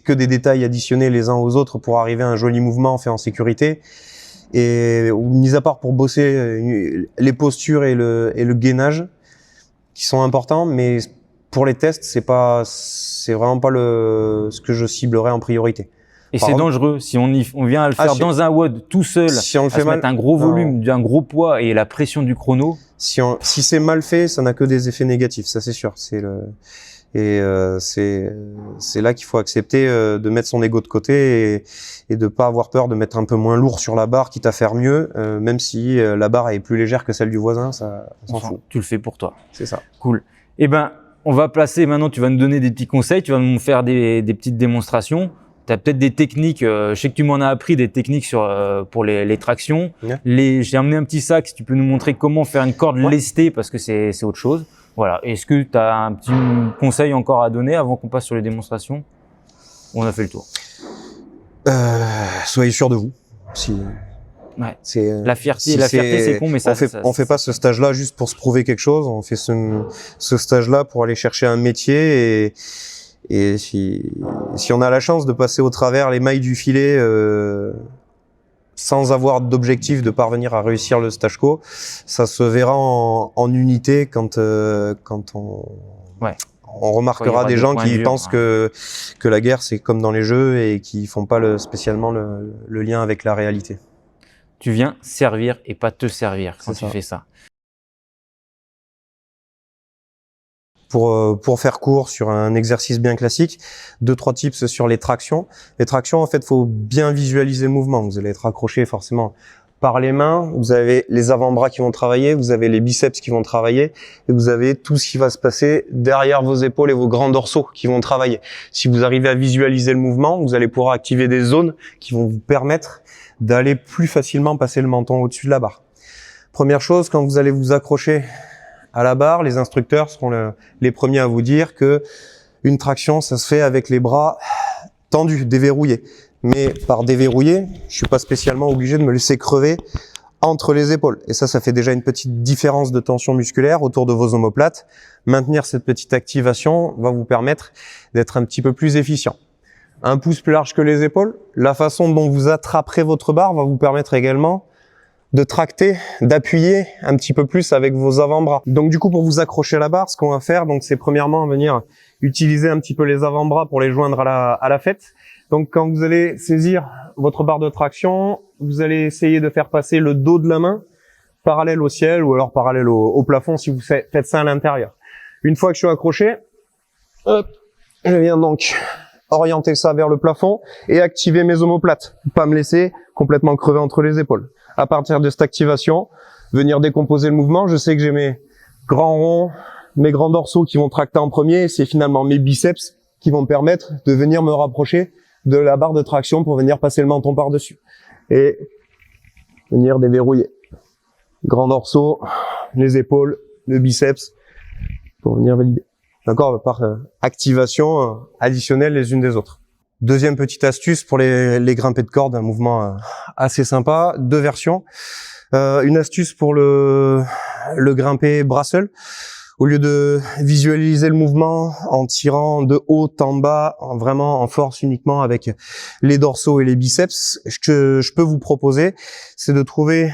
Speaker 2: que des détails additionnés les uns aux autres pour arriver à un joli mouvement fait en sécurité. Et mis à part pour bosser les postures et le gainage, qui sont importants, mais pour les tests, c'est vraiment pas ce que je ciblerais en priorité.
Speaker 1: Et c'est dangereux si on vient à le faire dans un WOD tout seul,
Speaker 2: si on le fait mal,
Speaker 1: mettre un gros volume, un gros poids et la pression du chrono.
Speaker 2: Si c'est mal fait, ça n'a que des effets négatifs, ça c'est sûr. C'est là qu'il faut accepter de mettre son ego de côté et de pas avoir peur de mettre un peu moins lourd sur la barre, quitte à faire mieux, même si la barre est plus légère que celle du voisin, ça on s'en fout.
Speaker 1: Tu le fais pour toi.
Speaker 2: C'est ça.
Speaker 1: Cool. Eh ben, on va placer maintenant, tu vas nous donner des petits conseils, tu vas nous faire des petites démonstrations. Tu as peut-être des techniques, je sais que tu m'en as appris des techniques pour les tractions. Yeah. J'ai amené un petit sac, si tu peux nous montrer comment faire une corde lestée parce que c'est autre chose. Voilà. Est-ce que tu as un petit conseil encore à donner avant qu'on passe sur les démonstrations? On a fait le tour.
Speaker 2: Soyez sûr de vous.
Speaker 1: La fierté, c'est con, mais
Speaker 2: on fait pas ce stage-là juste pour se prouver quelque chose. On fait ce stage-là pour aller chercher un métier et si on a la chance de passer au travers les mailles du filet sans avoir d'objectif de parvenir à réussir le stage co, ça se verra en unité quand on remarquera des gens qui pensent que la guerre c'est comme dans les jeux et qui font pas spécialement le lien avec la réalité.
Speaker 1: Tu viens servir et pas te servir quand tu fais ça.
Speaker 2: Pour faire court sur un exercice bien classique, 2-3 tips sur les tractions. Les tractions, en fait, faut bien visualiser le mouvement. Vous allez être accroché forcément par les mains, vous avez les avant-bras qui vont travailler, vous avez les biceps qui vont travailler, et vous avez tout ce qui va se passer derrière vos épaules et vos grands dorsaux qui vont travailler. Si vous arrivez à visualiser le mouvement, vous allez pouvoir activer des zones qui vont vous permettre d'aller plus facilement passer le menton au-dessus de la barre. Première chose, quand vous allez vous accrocher à la barre, les instructeurs seront les premiers à vous dire que une traction, ça se fait avec les bras tendus, déverrouillés. Mais par déverrouiller, je suis pas spécialement obligé de me laisser crever entre les épaules. Et ça fait déjà une petite différence de tension musculaire autour de vos omoplates. Maintenir cette petite activation va vous permettre d'être un petit peu plus efficient. Un pouce plus large que les épaules, la façon dont vous attraperez votre barre va vous permettre également de tracter, d'appuyer un petit peu plus avec vos avant-bras. Donc du coup, pour vous accrocher à la barre, ce qu'on va faire, donc c'est premièrement venir utiliser un petit peu les avant-bras pour les joindre à la fête. Donc quand vous allez saisir votre barre de traction, vous allez essayer de faire passer le dos de la main parallèle au ciel ou alors parallèle au plafond si vous faites ça à l'intérieur. Une fois que je suis accroché, hop, je viens donc orienter ça vers le plafond et activer mes omoplates. Pas me laisser complètement crever entre les épaules. À partir de cette activation, venir décomposer le mouvement. Je sais que j'ai mes grands ronds, mes grands dorsaux qui vont tracter en premier. C'est finalement mes biceps qui vont me permettre de venir me rapprocher de la barre de traction pour venir passer le menton par-dessus. Et venir déverrouiller. Grands dorsaux, les épaules, le biceps pour venir valider. D'accord, par activation additionnelle les unes des autres. Deuxième petite astuce pour les grimpés de corde, un mouvement assez sympa, 2 versions. Une astuce pour le grimpé bras seul. Au lieu de visualiser le mouvement en tirant de haut en bas, vraiment en force uniquement avec les dorsaux et les biceps, ce que je peux vous proposer, c'est de trouver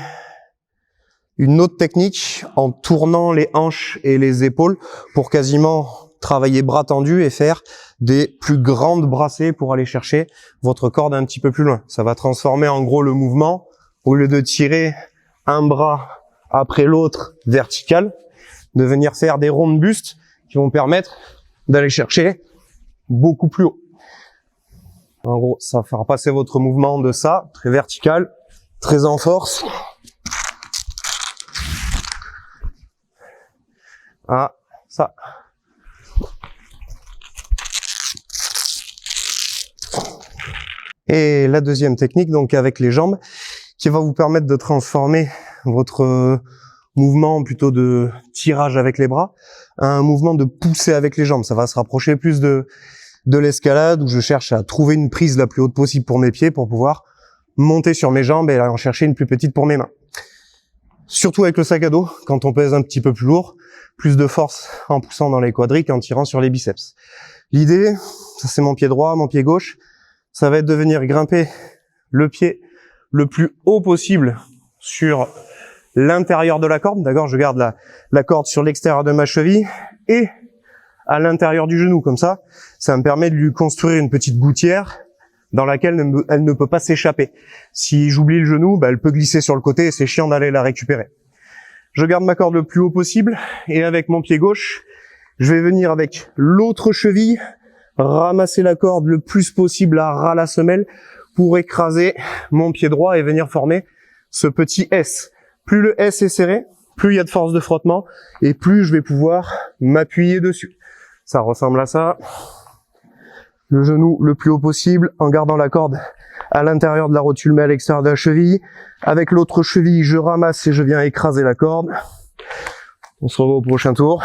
Speaker 2: une autre technique en tournant les hanches et les épaules pour quasiment travailler bras tendus et faire des plus grandes brassées pour aller chercher votre corde un petit peu plus loin. Ça va transformer en gros le mouvement. Au lieu de tirer un bras après l'autre vertical, de venir faire des ronds de buste qui vont permettre d'aller chercher beaucoup plus haut. En gros, ça va faire passer votre mouvement de ça, très vertical, très en force, à ça. Et la deuxième technique, donc avec les jambes, qui va vous permettre de transformer votre mouvement plutôt de tirage avec les bras à un mouvement de poussée avec les jambes. Ça va se rapprocher plus de l'escalade où je cherche à trouver une prise la plus haute possible pour mes pieds pour pouvoir monter sur mes jambes et aller en chercher une plus petite pour mes mains. Surtout avec le sac à dos, quand on pèse un petit peu plus lourd, plus de force en poussant dans les quadriques et en tirant sur les biceps. L'idée, ça c'est mon pied droit, mon pied gauche, ça va être de venir grimper le pied le plus haut possible sur l'intérieur de la corde. D'accord, je garde la corde sur l'extérieur de ma cheville et à l'intérieur du genou, comme ça me permet de lui construire une petite gouttière dans laquelle elle ne peut pas s'échapper. Si j'oublie le genou, elle peut glisser sur le côté et c'est chiant d'aller la récupérer. Je garde ma corde le plus haut possible et avec mon pied gauche, je vais venir avec l'autre cheville ramasser la corde le plus possible à ras la semelle pour écraser mon pied droit et venir former ce petit S. Plus le S est serré, plus il y a de force de frottement et plus je vais pouvoir m'appuyer dessus. Ça ressemble à ça. Le genou le plus haut possible en gardant la corde à l'intérieur de la rotule mais à l'extérieur de la cheville. Avec l'autre cheville, je ramasse et je viens écraser la corde. On se revoit au prochain tour.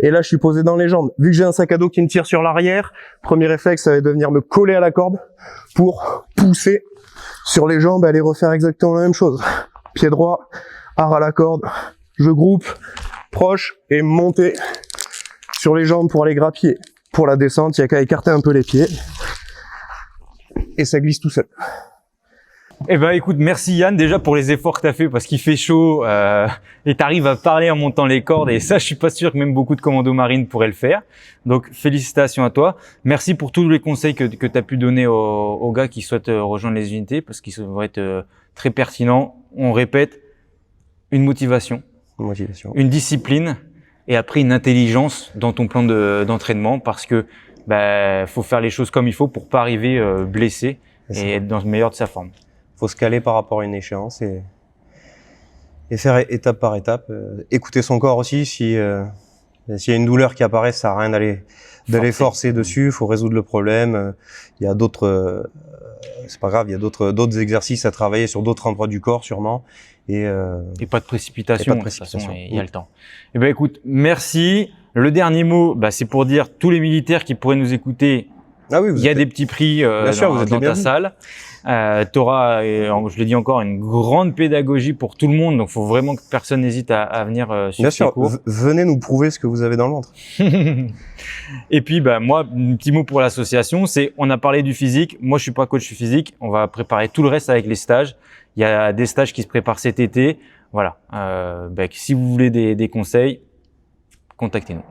Speaker 2: Et là, je suis posé dans les jambes. Vu que j'ai un sac à dos qui me tire sur l'arrière, premier réflexe, ça va être de venir me coller à la corde pour pousser sur les jambes et aller refaire exactement la même chose. Pied droit, à la corde, je groupe, proche et monter sur les jambes pour aller grappiller. Pour la descente, il n'y a qu'à écarter un peu les pieds et ça glisse tout seul.
Speaker 1: Eh ben, écoute, merci Yann déjà pour les efforts que tu as fait parce qu'il fait chaud et tu arrives à parler en montant les cordes et ça, je suis pas sûr que même beaucoup de commandos marines pourraient le faire. Donc, félicitations à toi. Merci pour tous les conseils que tu as pu donner aux gars qui souhaitent rejoindre les unités parce qu'ils vont être très pertinents. On répète, une motivation, une discipline et après une intelligence dans ton plan d'entraînement parce que faut faire les choses comme il faut pour pas arriver blessé et être dans le meilleur de sa forme.
Speaker 2: Faut se caler par rapport à une échéance et faire étape par étape. Écouter son corps aussi. S'il y a une douleur qui apparaît, ça sert à rien d'aller forcer dessus. Faut résoudre le problème. Il y a d'autres, c'est pas grave. Il y a d'autres exercices à travailler sur d'autres endroits du corps sûrement. Et
Speaker 1: pas de précipitation. De toute façon, il y a le temps. Eh ben écoute, merci. Le dernier mot, c'est pour dire tous les militaires qui pourraient nous écouter.
Speaker 2: Ah oui,
Speaker 1: il y a des petits prix dans ta salle. T'auras, je le dis encore, une grande pédagogie pour tout le monde. Donc, faut vraiment que personne n'hésite à venir suivre ces cours.
Speaker 2: Bien sûr, venez nous prouver ce que vous avez dans le ventre.
Speaker 1: Et puis, moi, un petit mot pour l'association, c'est on a parlé du physique. Moi, je suis pas coach physique. On va préparer tout le reste avec les stages. Il y a des stages qui se préparent cet été. Voilà. Si vous voulez des conseils, contactez-nous.